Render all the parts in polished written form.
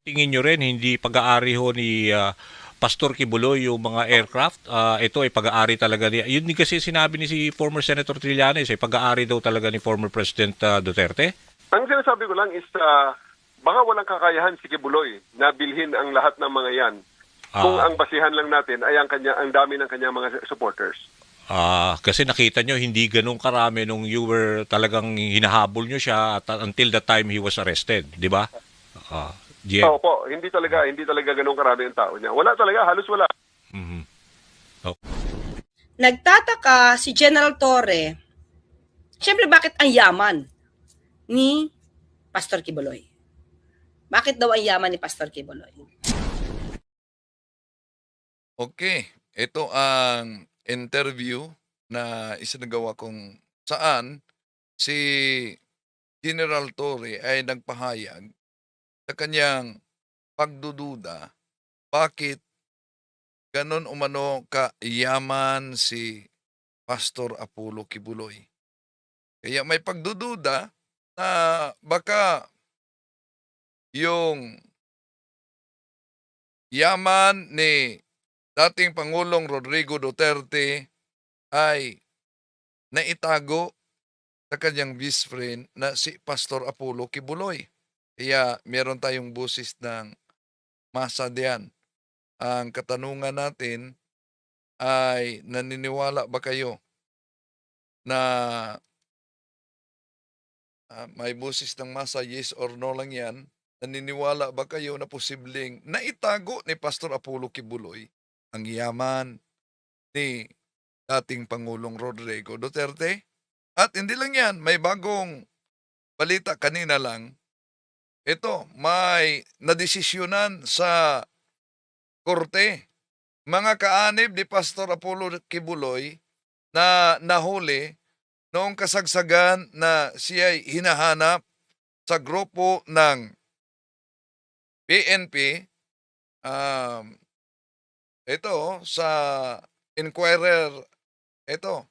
Tingin nyo rin hindi pag-aari ho ni Pastor Kibuloy yung mga aircraft? Ito ay pag-aari talaga niya. Yun din kasi sinabi ni si former Senator Trillanes, ay pag-aari daw talaga ni former President Duterte. Ang sinasabi ko lang is baka walang kakayahan si Kibuloy na bilhin ang lahat ng mga yan kung Ah, ang basihan lang natin ay ang dami ng kanyang mga supporters. kasi nakita nyo hindi ganun karami nung you were talagang hinahabol nyo siya at until the time he was arrested, di ba? Ah, GM. Opo, hindi talaga ganun karami ang tao niya. Wala talaga, halos wala. Mhm. Oh. Nagtataka si General Torre, siyempre bakit ang yaman ni Pastor Kibuloy? Bakit daw ang yaman ni Pastor Kibuloy? Okay, ito ang interview na isinagawa kung saan si General Torre ay nagpahayag sa kanyang pagdududa bakit ganon umano kayaman si Pastor Apollo Kibuloy. Kaya may pagdududa na baka yung yaman ni dating Pangulong Rodrigo Duterte ay naitago sa kanyang vice friend na si Pastor Apollo Kibuloy. Kaya meron tayong busis ng masa diyan. Ang katanungan natin ay naniniwala ba kayo na may busis ng masa, yes or no lang yan? Naniniwala ba kayo na posibleng naitago ni Pastor Apollo Kibuloy ang yaman ni dating Pangulong Rodrigo Duterte? At hindi lang yan, may bagong balita kanina lang. Ito, may nadesisyonan sa korte. Mga kaanib ni Pastor Apollo Kibuloy na nahuli noong kasagsagan na siya'y hinahanap sa grupo ng PNP. Ito, sa Inquirer, ito,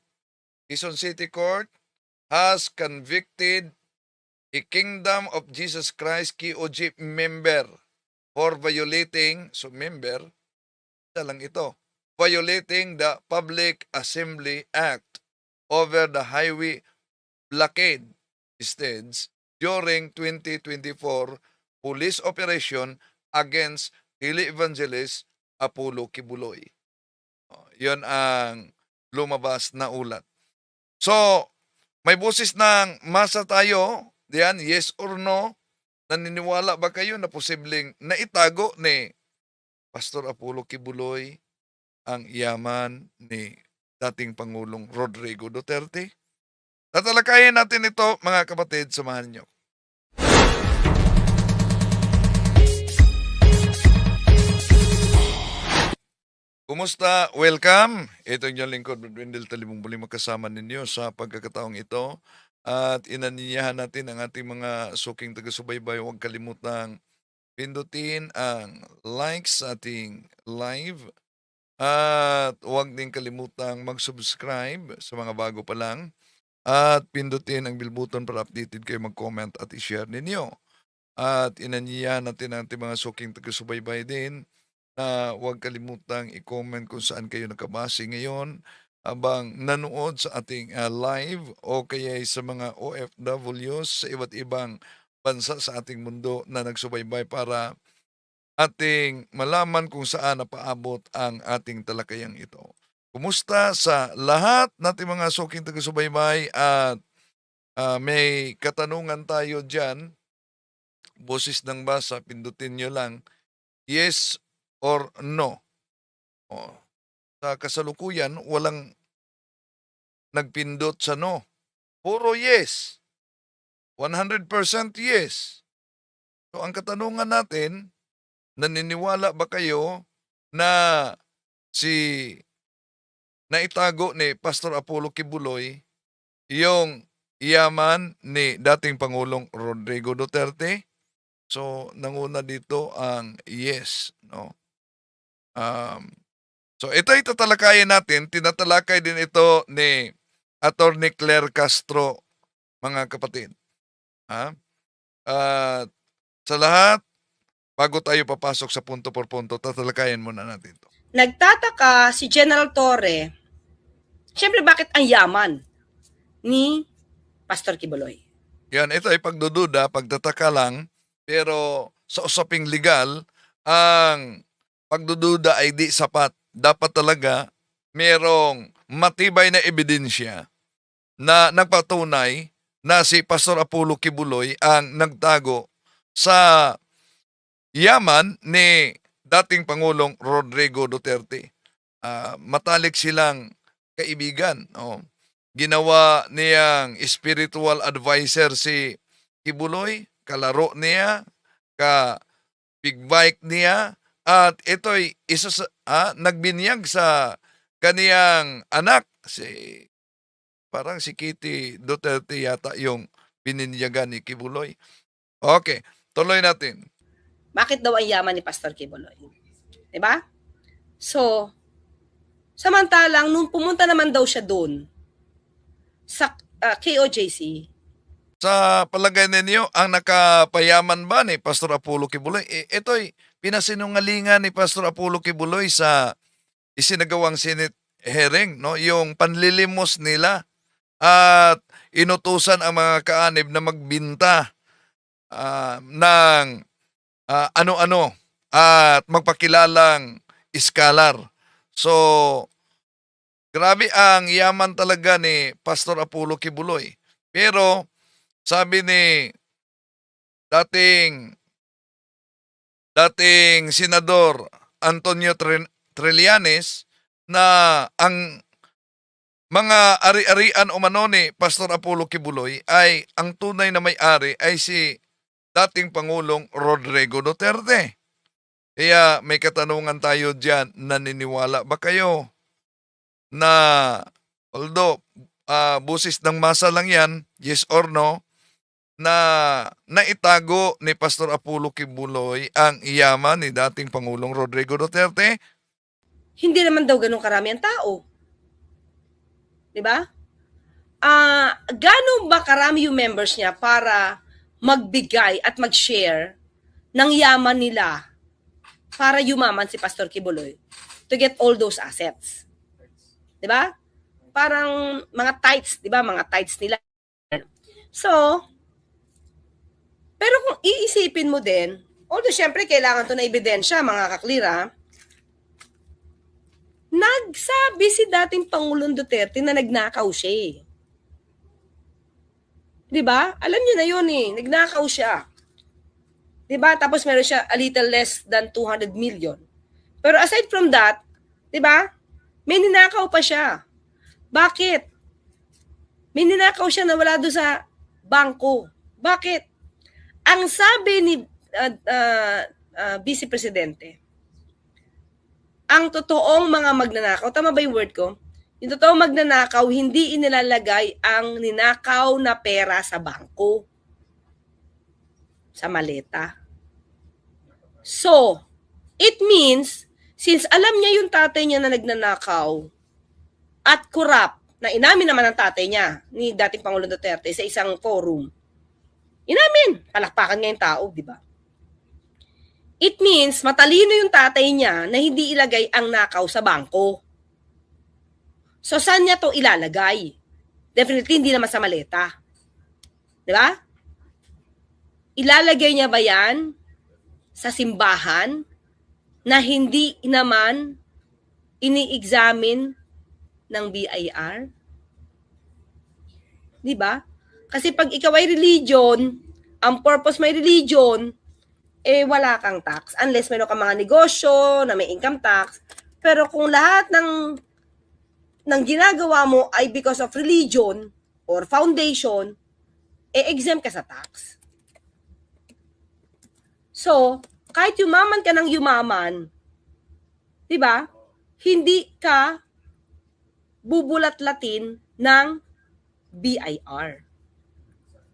Quezon City Court has convicted a Kingdom of Jesus Christ KOG member for violating, so member, isa lang ito, violating the Public Assembly Act over the highway blockade stage during 2024 police operation against tele-evangelist Apollo Kibuloy. Yon ang lumabas na ulat. So, may busis ng masa tayo, diyan, yes or no, naniniwala ba kayo na posibleng naitago ni Pastor Apollo Kibuloy ang yaman ni dating Pangulong Rodrigo Duterte? Tatalakayin natin ito, mga kapatid, samahan niyo. Kumusta? Welcome! Ito yung inyong lingkod, Wendell Talimong, muli magkasama ninyo sa pagkakataong ito. At inaniyahan natin ang ating mga suking taga-subaybay. Huwag kalimutang pindutin ang likes sa ating live. At huwag din kalimutang mag-subscribe sa mga bago pa lang. At pindutin ang bell button para updated kayo, mag-comment at i-share ninyo. At inaniyahan natin ang ating mga suking taga-subaybay din na huwag kalimutang i-comment kung saan kayo nakabase ngayon habang nanood sa ating live o kaya sa mga OFWs sa iba't ibang bansa sa ating mundo na nagsubaybay para ating malaman kung saan napaabot ang ating talakayang ito. Kumusta sa lahat nating mga suking taga-subaybay at may katanungan tayo dyan, boses ng basa, pindutin nyo lang, yes or no. O, sa kasalukuyan, walang nagpindot sa no. Puro yes. 100% yes. So ang katanungan natin, naniniwala ba kayo na si naitago ni Pastor Apollo Kibuloy yung yaman ni dating Pangulong Rodrigo Duterte? So nanguna dito ang yes, no. So ito'y tatalakayin natin, tinatalakay din ito ni Attorney Claire Castro, mga kapatid. Ha? At sa lahat, bago tayo papasok sa punto por punto, tatalakayin muna natin ito. Nagtataka si General Torre, siyempre bakit ang yaman ni Pastor Kibuloy? Yan, ito ay pagdududa, pagtataka lang, pero sa usaping legal, ang pagdududa ay di sapat. Dapat talaga merong matibay na ebidensya na nagpatunay na si Pastor Apollo Kibuloy ang nagtago sa yaman ni dating Pangulong Rodrigo Duterte. Matalik silang kaibigan. Oh. Ginawa niyang spiritual advisor si Kibuloy, kalaro niya, big bike niya, at ito'y isa sa, nagbinyag sa kaniyang anak, parang si Kitty Duterte yata yung bininyagan ni Kibuloy. Okay, tuloy natin. Bakit daw ang yaman ni Pastor Kibuloy? Diba? So, samantalang nung pumunta naman daw siya doon sa KOJC, Sa palagay ninyo, ang nakapayaman ba ni Pastor Apollo Kibuloy? Ito'y pinasinungalingan ni Pastor Apollo Kibuloy sa isinagawang Senate hearing, no? Yung panlilimos nila at inutusan ang mga kaanib na magbinta ng ano-ano at magpakilalang iskalar. So, grabe ang yaman talaga ni Pastor Apollo Kibuloy. Pero, sabi ni dating Senador Antonio Trillanes na ang mga ari-arian umano ni Pastor Apollo Kibuloy ay ang tunay na may-ari ay si dating Pangulong Rodrigo Duterte. Kaya may katanungan tayo dyan, naniniwala ba kayo na although busis ng masa lang yan, yes or no, na naitago ni Pastor Apollo Kibuloy ang yaman ni dating Pangulong Rodrigo Duterte? hindi naman daw ganun karami ang tao. Diba? Gano'n ba karami yung members niya para magbigay at mag-share ng yaman nila para yumaman si Pastor Kibuloy to get all those assets? Diba? Parang mga tithes, diba? Mga tithes nila. So, pero kung iisipin mo din, although syempre kailangan to na ebidensya, mga kaklira, nagsabi si dating Pangulong Duterte na nagnakaw siya eh. Diba? Alam niyo na yun eh. Nagnakaw siya. Diba? Tapos meron siya a little less than 200 million. Pero aside from that, diba? May ninakaw pa siya. Bakit? May ninakaw siya na wala doon sa bangko. Bakit? Ang sabi ni Vice Presidente, ang totoong mga magnanakaw, tama ba yung word ko? Yung totoong magnanakaw, hindi inilalagay ang ninakaw na pera sa bangko, sa maleta. So, it means, since alam niya yung tatay niya na nagnanakaw at corrupt, na inamin naman ang tatay niya, ni dating Pangulong Duterte, sa isang forum, inamin, palakpakan nga yung tao, di ba? It means, matalino yung tatay niya na hindi ilagay ang nakaw sa bangko. So, saan niya to ilalagay? Definitely, hindi naman sa maleta. Di ba? Ilalagay niya ba yan sa simbahan na hindi naman ini-examine ng BIR? Di ba? Kasi pag ikaw ay religion, ang purpose may religion, wala kang tax. Unless meron kang mga negosyo na may income tax. Pero kung lahat ng ginagawa mo ay because of religion or foundation, exempt ka sa tax. So, kahit yumaman ka ng yumaman, di ba? Hindi ka bubulat-latin ng BIR.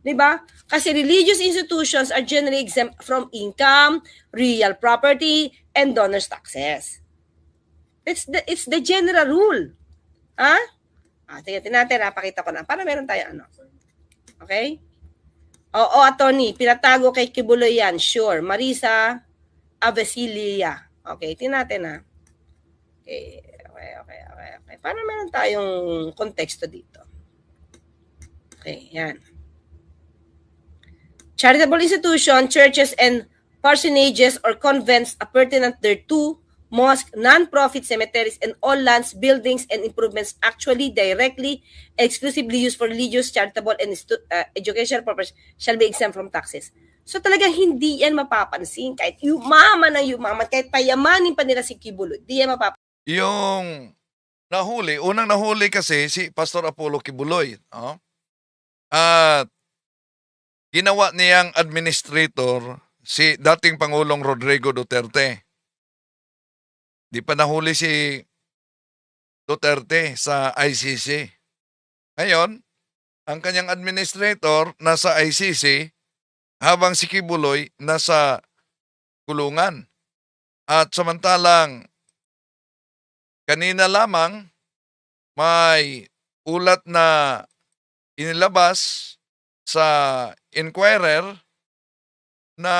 Diba? Kasi religious institutions are generally exempt from income, real property, and donors' taxes. It's the general rule. Ha? Tingnan natin, pakita ko na. Para meron tayo ano. Okay? Oo, attorney, pinatago kay Kibuloy yan. Sure. Marisa, Avesilia. Okay, tingnan natin ha. Okay. Para meron tayong konteksto dito. Okay, yan. Charitable institution, churches and parsonages or convents appurtenant thereto, mosque, non-profit cemeteries, and all lands, buildings, and improvements actually, directly, exclusively used for religious, charitable, and educational purposes shall be exempt from taxes. So talagang hindi yan mapapansin. Kahit yumaman na yumaman, kahit payamanin pa nila si Kibuloy, hindi yan mapapansin. Yung unang nahuli kasi si Pastor Apollo Kibuloy. No? At ginawa niyang administrator si dating Pangulong Rodrigo Duterte. Di pa nahuli si Duterte sa ICC. Ngayon, ang kanyang administrator nasa ICC habang si Kibuloy nasa kulungan. At samantalang kanina lamang may ulat na inilabas sa Inquirer na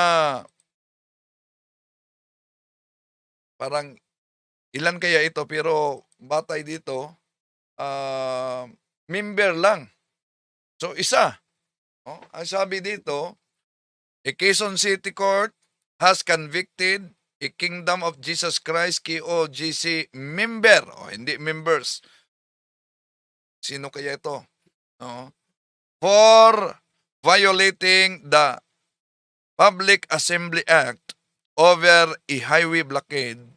parang ilan kaya ito pero batay dito member lang. So isa. No? Ang sabi dito, a Quezon City Court has convicted a Kingdom of Jesus Christ KOGC member. Hindi members. Sino kaya ito? No? For violating the Public Assembly Act over a highway blockade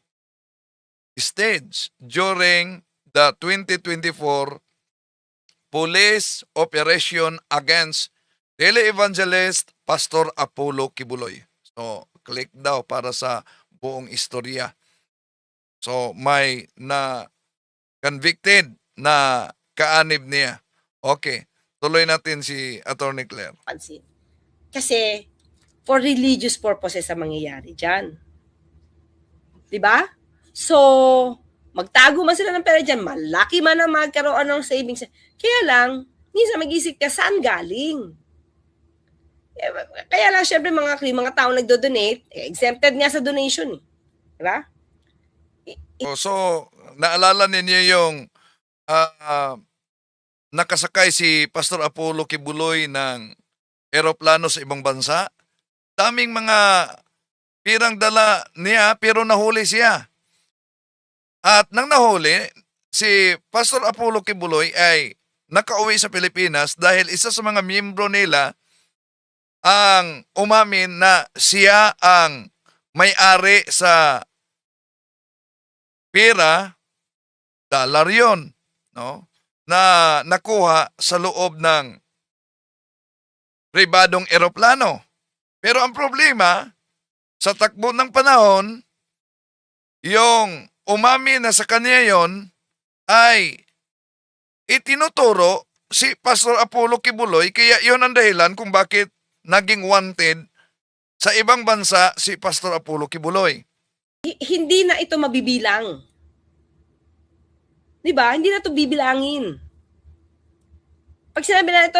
staged during the 2024 police operation against tele-evangelist Pastor Apollo Kibuloy. So, click daw para sa buong istorya. So, may na convicted na kaanib niya. Okay, tuloy natin si Attorney Claire. Kasi, for religious purposes ang mangyayari dyan. Diba? So, magtago man sila ng pera dyan, malaki man ang magkaroon ng savings. Kaya lang, minsan mag-isip ka, saan galing? Kaya lang, syempre, mga tao nagdo-donate, exempted nga sa donation. Diba? So, naalala ninyo yung nakasakay si Pastor Apollo Kibuloy ng eroplano sa ibang bansa? Daming mga pirang dala niya pero nahuli siya. At nang nahuli, si Pastor Apollo Kibuloy ay nakauwi sa Pilipinas dahil isa sa mga miyembro nila ang umamin na siya ang may-ari sa pera, dollar yun, no? Na nakuha sa loob ng pribadong eroplano. Pero ang problema, sa takbo ng panahon, yung umamin na sa kanya yon ay itinuturo si Pastor Apollo Kibuloy, kaya yon ang dahilan kung bakit naging wanted sa ibang bansa si Pastor Apollo Kibuloy. Hindi na ito mabibilang. Diba? Hindi na ito bibilangin. Pag sinabi na ito,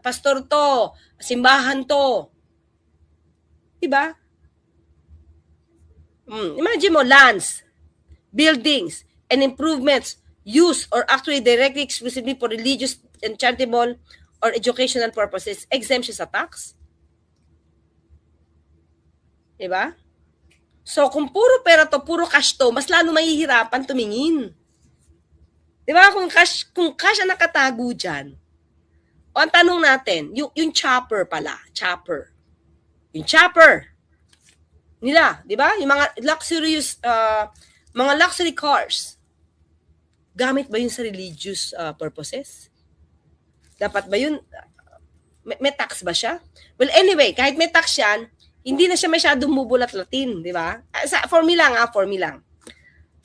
pastor to, simbahan to. Diba? Imagine mo, lands, buildings, and improvements used or actually directly exclusively for religious and charitable or educational purposes, exemption sa tax. Diba? So, kung puro pera to, puro cash to, mas lalo mahihirapan tumingin. Diba? Kung cash ang nakatago dyan, o ang tanong natin, yung chopper pala, chopper. Yung chopper nila, di ba? Yung mga luxurious, mga luxury cars, gamit ba yun sa religious purposes? Dapat ba yun, may tax ba siya? Well, anyway, kahit may tax yan, hindi na siya masyadong mubulat-latin, di ba? For me lang.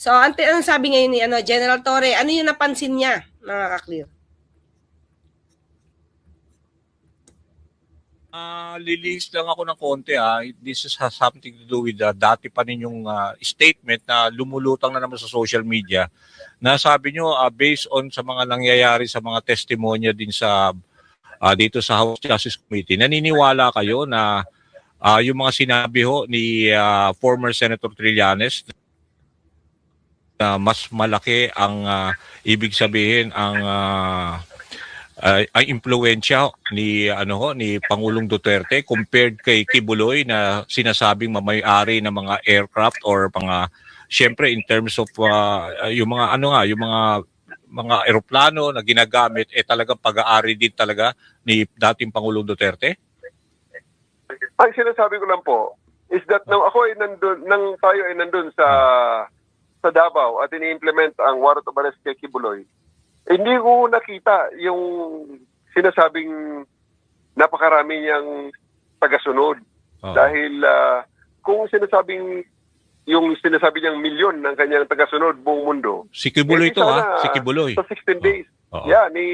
So, ang sabi ngayon ni General Torre, ano yung napansin niya, mga ka-clear? Lilihis lang ako ng konti. This has something to do with dati pa ninyong statement na lumulutang na naman sa social media na sabi nyo based on sa mga nangyayari sa mga testimonya din sa dito sa House Justice Committee, naniniwala kayo na yung mga sinabi ho ni former Senator Trillanes na mas malaki ang ibig sabihin ang impluwensya ni ni Pangulong Duterte compared kay Kibuloy na sinasabing mamay-ari ng mga aircraft or mga syempre in terms of yung mga yung mga eroplano na ginagamit talagang pag-aari din talaga ni dating Pangulong Duterte. Ang sinasabi ko lang po is that nang tayo ay nandun sa Davao at ini-implement ang warrant of arrest kay Kibuloy, hindi ko nakita yung sinasabing napakarami niyang tagasunod. Dahil kung yung sinasabi niyang milyon ng kanyang tagasunod buong mundo. Si Kibuloy to si Kibuloy. Sa 16 days. Ni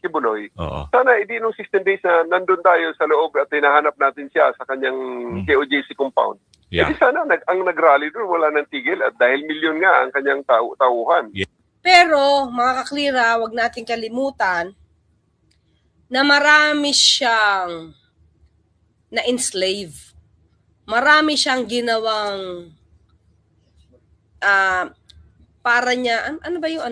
Kibuloy. Sana hindi nung 16 days na nandun tayo sa loob at hinahanap natin siya sa kanyang KOJC compound. Hindi sana ang nag-rally doon wala nang tigil at dahil milyon nga ang kanyang tauhan. Pero, mga kaklira, wag nating kalimutan na marami siyang na-enslave. Marami siyang ginawang para niya, ano ba yung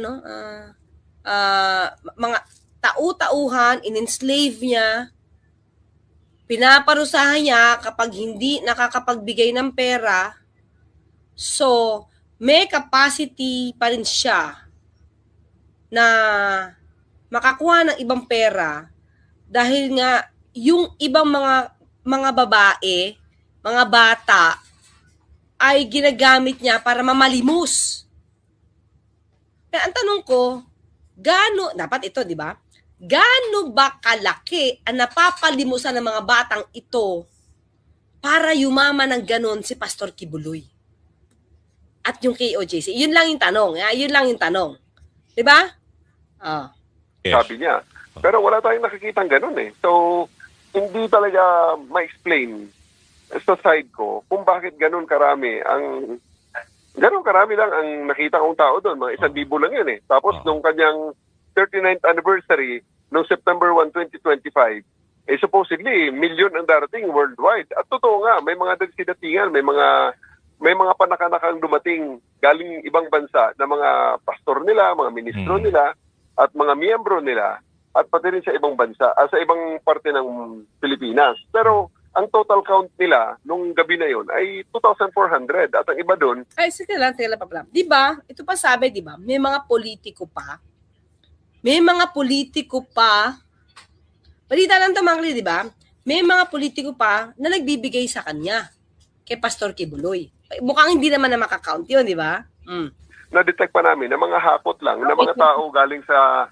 mga tau-tauhan, in-enslave niya, pinaparusahan niya kapag hindi nakakapagbigay ng pera. So, may capacity pa rin siya na makakuha ng ibang pera dahil nga yung ibang mga babae, mga bata ay ginagamit niya para mamalimos. Kaya ang tanong ko, dapat ito, di ba? Gaano ba kalaki ang napapalimusan ng mga batang ito para yumaman ng ganon si Pastor Kibuloy? At yung KOJC. Yun lang yung tanong. Yun lang yung tanong. Di ba? Yes. Sabi niya. Pero wala tayong nakikitang ganun eh. So, hindi talaga ma-explain sa side ko kung bakit ganun karami lang ang nakita kong tao doon. Mga 1,000 lang yun eh. Tapos nung kanyang 39th anniversary, noong September 1, 2025, supposedly, milyon ang darating worldwide. At totoo nga, may mga dagsidatingan, may mga panakanakang dumating galing ibang bansa na mga pastor nila, mga ministro nila, at mga miyembro nila, at pati rin sa ibang bansa, sa ibang parte ng Pilipinas. Pero ang total count nila nung gabi na yon ay 2,400 at ang iba doon. Ay, sige lang, pa. Di ba? Ito pa sabi, di ba? May mga politiko pa. Balita lang tamangli, di ba? May mga politiko pa na nagbibigay sa kanya kay Pastor Kibuloy. Mukhang hindi naman na makakount yun, di ba? Na-detect pa namin na mga hakot lang, na mga tao galing sa...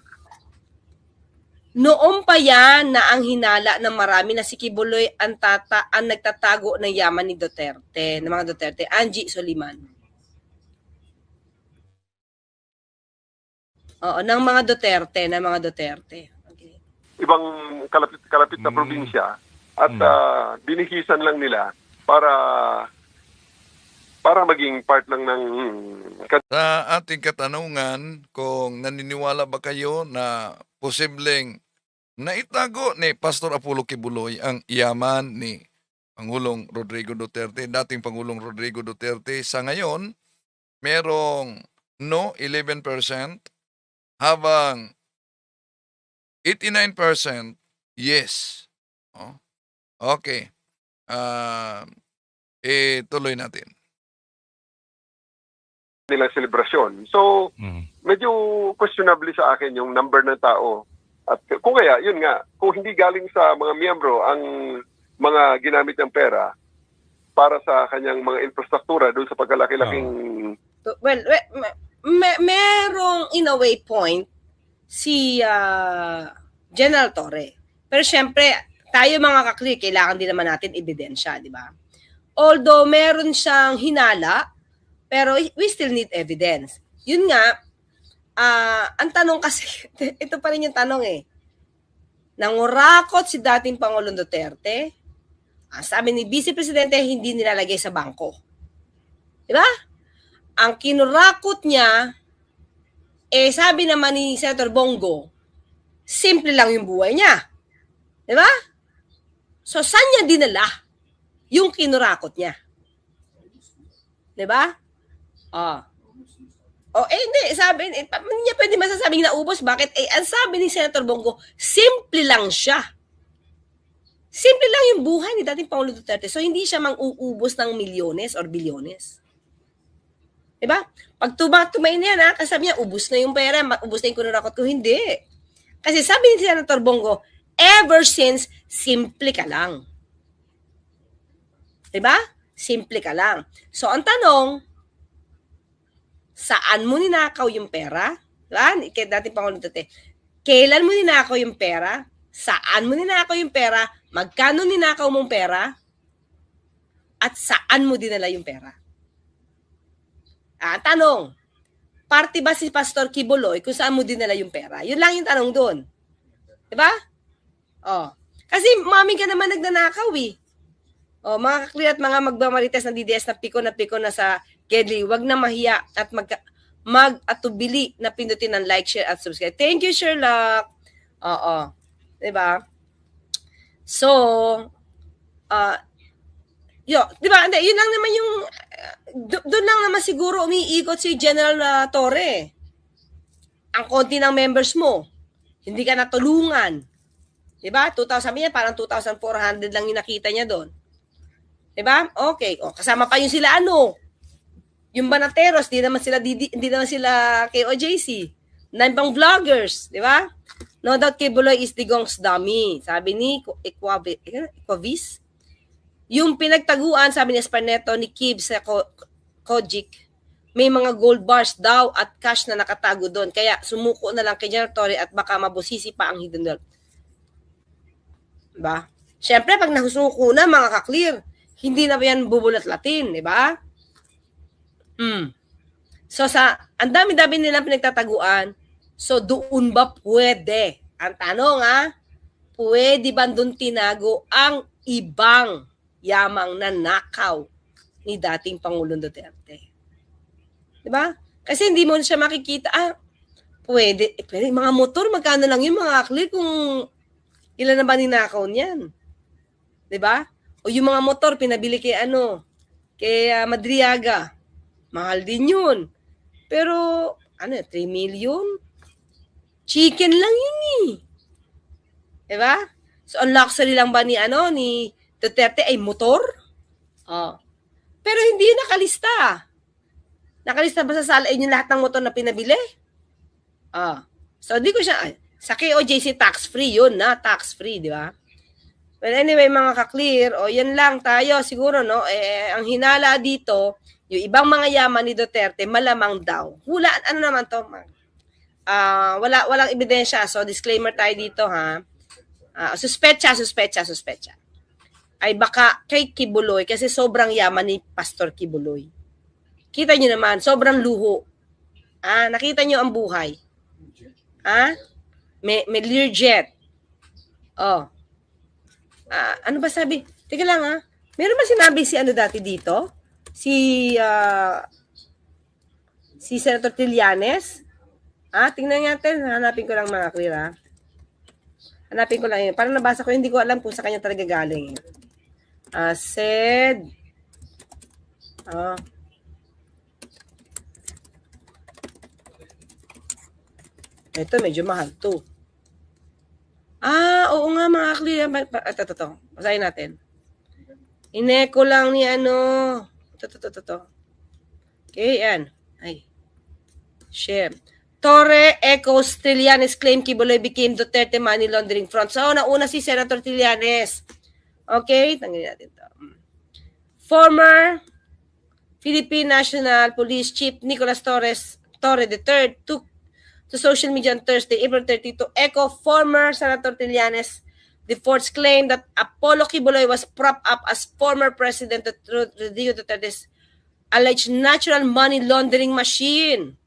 Noon pa yan na ang hinala ng marami na si Kibuloy ang nagtatago ng yaman ni Duterte, ng mga Duterte, Angie Soliman. Oo, ng mga Duterte. Okay. Ibang kalapit na probinsya at binihisan lang nila para maging part lang ng... Sa ating katanungan, kung naniniwala ba kayo na posibleng naitago ni Pastor Apollo Kibuloy ang yaman ni Pangulong Rodrigo Duterte, dating Pangulong Rodrigo Duterte, sa ngayon, merong no 11%, habang 89% yes. Okay. Tuloy natin. Nilang selebrasyon. So, medyo questionable sa akin yung number ng tao. At kung kaya, yun nga, kung hindi galing sa mga miyembro ang mga ginamit ng pera para sa kanyang mga infrastruktura doon sa pagkalaki-laking... Well, merong in a way point si General Torre. Pero syempre, tayo mga kakli, kailangan din naman natin ebidensya, di ba? Although meron siyang hinala, pero we still need evidence. Yun nga, ang tanong kasi, ito pa rin yung tanong eh. Nangurakot si dating Pangulong Duterte, sabi ni Vice Presidente, hindi nilalagay sa bangko. Di ba? Ang kinurakot niya, sabi naman ni Senator Bongo, simple lang yung buhay niya. Di ba? So, saan niya dinala yung kinurakot niya. 'Di ba? Hindi, sabi, hindi niya pwede masasabing naubos. Bakit? Ang sabi ni Senator Bongo, simple lang siya. Simple lang yung buhay ni dating Pangulo Duterte. So, hindi siya mang-uubos ng milyones or bilyones. Diba? Pag tumay na yan, kasi sabi niya, ubos na yung pera, ubos na yung kunurakot ko. Hindi. Kasi sabi ni Senator Bongo, ever since, simple ka lang. Diba? Simple ka lang. So, ang tanong, saan mo ninakaw yung pera? Diba? Dating Pangulo Duterte. Kailan mo ninakaw yung pera? Saan mo ninakaw yung pera? Magkano ninakaw mong pera? At saan mo dinala yung pera? Tanong, party ba si Pastor Kibuloy kung saan mo dinala yung pera? Yun lang yung tanong doon. Diba? Kasi mami ka naman nagnanakaw eh. Mga kaklir at mga magmamarites ng DDS na piko na sa Gedli, wag na mahiya at mag-atubili na pindutin ng like, share at subscribe. Thank you, Sherlock. Diba? So, diba? Hindi, yun lang naman yung, doon lang naman siguro umiikot si General Torre. Ang konti ng members mo. Hindi ka natulungan. Diba? 2,000, sabi niya, parang 2,400 lang yung nakita niya doon. Diba? Okay. Kasama pa yung sila yung Banateros, hindi naman sila KOJC. Nambang vloggers, di ba? No doubt Kibuloy is Digong's dummy. Sabi ni Equavis. Yung pinagtaguan, sabi ni Esparneto, ni Kib sa Kojic, may mga gold bars daw at cash na nakatago doon. Kaya sumuko na lang kay General Torre at baka mabusisi pa ang hidden wealth. Diba? Siyempre, pag nahusuko na, mga kaklir, hindi na yan bubulat-latin, di ba? So, ang dami-dami nilang pinagtataguan, so doon ba pwede? Ang tanong pwede ba doon tinago ang ibang yamang nanakaw ni dating Pangulong Duterte? Diba? Kasi hindi mo siya makikita, pwede, mga motor, magkano lang yung mga akli kung ilan na ba ninakaw niyan? Diba? O yung mga motor, pinabili kay Madriaga. Mahal din yun. Pero, 3 million? Chicken lang yun eh. Diba? So, ang luxury lang ba ni Duterte ay motor? Pero hindi nakalista. Nakalista ba sa salain yung lahat ng motor na pinabili? So, di ko siya, sa KOJC tax-free yun tax-free, di ba? But anyway, mga kaklir, yan lang tayo siguro, no? Ang hinala dito, yung ibang mga yaman ni Duterte, malamang daw. Hulaan, naman to? Walang ebidensya. So, disclaimer tayo dito, Suspecha. Ay baka kay Kibuloy kasi sobrang yaman ni Pastor Kibuloy. Kita nyo naman, sobrang luho. Nakita nyo ang buhay. May Learjet. Ano ba sabi? Teka lang Meron ba sinabi si dati dito? Si Senator Trillanes. Tingnan natin. Hanapin ko lang mga clear Hanapin ko lang yun. Parang nabasa ko, hindi ko alam kung sa kanya talaga galing. Said. Ito, medyo mahal to. Oo nga mga clear. Ito. Basahin natin. Ineko lang ni Ito. Okay, yan. Share. Torre echoes Trillanes claim Kibuloy became Duterte money laundering front. So, nauna si Senator Trillanes. Okay, tanggalin natin ito. Former Philippine National Police Chief Nicolas Torre III took to social media on Thursday, April 30, to echo former Senator Trillanes the fourth's claim that Apollo Kibuloy was propped up as former President Rodrigo Duterte's alleged natural money laundering machine.